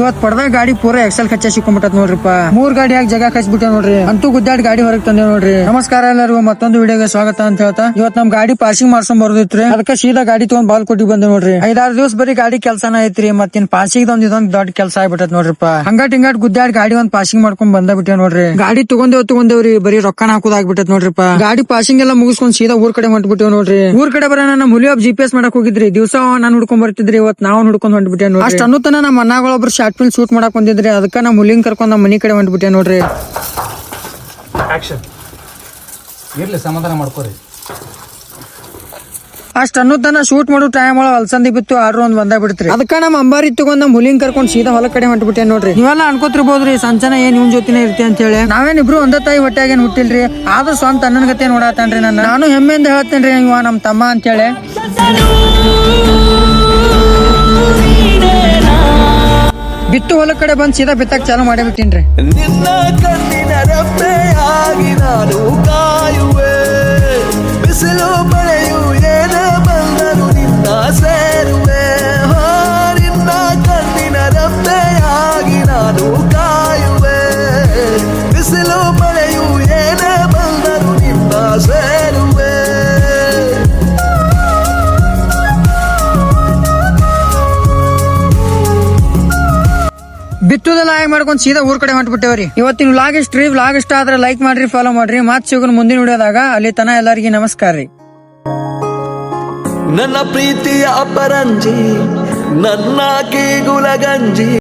ಇವತ್ ಪಡ್ದಾಗ ಗಾಡಿ ಪೂರಾ ಎಕ್ಸೆಲ್ ಕಚ್ಚ ಸಿಕ್ಕೊಂಡ್ಬಿಟ್ಟತ್ ನೋಡ್ರಿಪ್ಪ. 3 ಗಾಡಿ ಹಾಕಿ ಜಾಗ ಕಚ್ಬಿಟ್ಟೆ ನೋಡ್ರಿ. ಅಂತೂ ಗುದ್ದಾಡಿ ಗಾಡಿ ಹೊರಗೆ ತಂದೆ ನೋಡ್ರಿ. ನಮಸ್ಕಾರ ಎಲ್ಲರಿಗೂ ಮತ್ತೊಂದು ವಿಡಿಯೋಗೆ ಸ್ವಾಗತ ಅಂತ ಹೇಳ್ತಾ, ಇವತ್ ನಮ್ ಗಾಡಿ ಪಾಸಿಂಗ್ ಮಾಡ್ಸೊಂಡ್ ಬರ್ದಿತ್ರಿ. ಅದಕ್ಕೆ ಸೀದಾ ಗಾಡಿ ತಗೊಂಡ್ ಬಾಲ್ ಕೊಟ್ಟಿ ಬಂದೆ ನೋಡ್ರಿ. 5-6 ದಿವಸ ಬರೀ ಗಾಡಿ ಕೆಲ್ಸನ ಐತ್ರಿ. ಮತ್ತಿನ್ ಪಾಸಿಂಗ್ ಇದೊಂದ್ ದೊಡ್ಡ ಕೆಲಸ ಆಗ್ಬಿಟ್ಟತ್ ನೋಡ್ರಿಪ್ಪ. ಹಂಗಾಟ್ ಗುದ್ದಾಡಿ ಗಾಡಿ ಒಂದ್ ಪಾಸಿಂಗ್ ಮಾಡ್ಕೊಂಡ್ ಬಂದ ಬಿಟ್ಟೆ ನೋಡ್ರಿ. ಗಾಡಿ ತಗೊಂಡೇವ್ರಿ ಬರೀ ರೊಕ್ಕನ ಹಾಕೋದಾಗ್ಬಿಟ್ಟತ್ ನೋಡ್ರಿಪ್ಪ. ಗಾಡಿ ಪಾಸಿಂಗ್ ಎಲ್ಲ ಮುಗಿಸ್ಕೊಂಡ್ ಸೀದಾ ಊರ್ ಕಡೆ ಹೊಂಟ್ಬಿಟ್ಟೇವ್ ನೋಡ್ರಿ. ಊರ್ ಕಡೆ ಬರೋಣ ನಮ್ಮ ಹುಲಿಯೊಬ್ಬ GPS ಮಾಡಕ್ ಹೋಗಿದ್ರಿ. ದಿವಸ ನಾನ್ ಹುಡ್ಕೊಂಡ್ ಬರ್ತಿದ್ರಿ. ಇವತ್ ನಾವು ಹುಡ್ಕೊಂಡ್ ಹೊಂಟ್ಬಿಟ್ಟೆ ನೋಡ್ರಿ. ಅಷ್ಟ್ ಅನ್ನುತ್ತಾನ ನಮ್ಮ ಅಣ್ಣಗಳೊಬ್ರು ಶಾರ್ಟ್ ಫಿಲ್ಮ್ ಶೂಟ್ ಮಾಡಕ್ ಬಂದಿದ್ರಿ. ಅದಕ್ಕ ನಮ್ ಹುಲಿಂಗ್ ಕರ್ಕೊಂಡ್ ನಮ್ಮ ಮನಿ ಕಡೆ ಹೊಂಟ್ಬಿಟ್ಟೆ ನೋಡ್ರಿ. ಇರ್ಲಿ, ಸಮಾಧಾನ ಮಾಡ್ಕೋರಿ. ಅಷ್ಟ್ ಅನ್ನುತ್ತಾನ ಶೂಟ್ ಮಾಡೋ ಟೈಮ್ ಒಳಗ ಅಲ್ಸಂದಿ ಬಿತ್ತು. ಆರ್ಡರ್ ಒಂದ್ ಬಂದ ಬಿಡ್ತ್ರಿ. ಅದಕ್ಕ ನಮ್ಮ ಅಂಬಾರಿ ತಗೊಂಡ್ ನಮ್ ಹುಲಿಂಗ್ ಕರ್ಕೊಂಡ್ ಸೀದಾ ಹೊಲ ಕಡೆ ಹೊಂಟ್ಬಿಟ್ಟೆ ನೋಡ್ರಿ. ನೀವೆಲ್ಲ ಅನ್ಕೋತಿರ್ಬೋದ್ರಿ ಸಂಚನ ಏನ್ ಇವ್ನ ಜೊತೆನೆ ಇರ್ತಿ ಅಂತ ಹೇಳಿ. ನಾವೇನಿಬ್ರು ಒಂದ ತಾಯಿ ಹೊಟ್ಟೆಗೇನ್ ಹುಟ್ಟಿಲ್ರಿ. ಆದ್ರೂ ಸ್ವಂತ ಅಣ್ಣನ ಗತೆ ನೋಡಾತಾನ್ರಿ. ನಾನು ಹೆಮ್ಮೆಯಿಂದ ಹೇಳ್ತೇನ್ರಿ ಇವ ನಮ್ ತಮ್ಮ ಅಂತ ಹೇಳಿ. ಬಿತ್ತು ಹೊಲ ಕಡೆ ಬಂದ್ ಸೀದಾ ಬಿತ್ತಕ್ ಚಾಲು ಮಾಡೇ ಬಿಟ್ಟಿನ್ರಿ. ನಿನ್ನ ಕಣ್ಣಿನ ರೆಪ್ಪೆಯಾಗಿ ನಾನು ಕಾಯುವೆ. ಬಿಸಿಲು ಮಳೆಯು ಏನ ಬಂದರು ನಿನ್ನ ಸೇರುವೆ. ನಿನ್ನ ಕಣ್ಣಿನ ರೆಪ್ಪೆಯಾಗಿ ನಾನು ಕಾಯುವೆ. ಬಿಸಿಲು ಮಳೆಯು ಏನ ಬಂದರು ನಿನ್ನ ಸೇರುವೆ. ಬಿತ್ತುದೆಲ್ಲ ಆಗಿ ಮಾಡ್ಕೊಂಡ್ ಸೀದಾ ಊರ್ ಕಡೆ ಹೊಂಟ್ಬಿಟ್ಟೇವ್ರಿ. ಇವತ್ತಿನ ವ್ಲಾಗ್ ಇಷ್ಟ ಆದ್ರೆ ಲೈಕ್ ಮಾಡ್ರಿ, ಫಾಲೋ ಮಾಡ್ರಿ. ಮಾತ್ ಸಿಗೋಣ ಮುಂದಿನ ವಿಡಿಯೋದಾಗ. ಅಲ್ಲಿ ತನ ಎಲ್ಲರಿಗೂ ನಮಸ್ಕಾರ ರೀ. ನನ್ನ ಪ್ರೀತಿಯ ಅಪರಂಜಿ, ನನ್ನ ಕೀಗುಲ ಗಂಜಿ.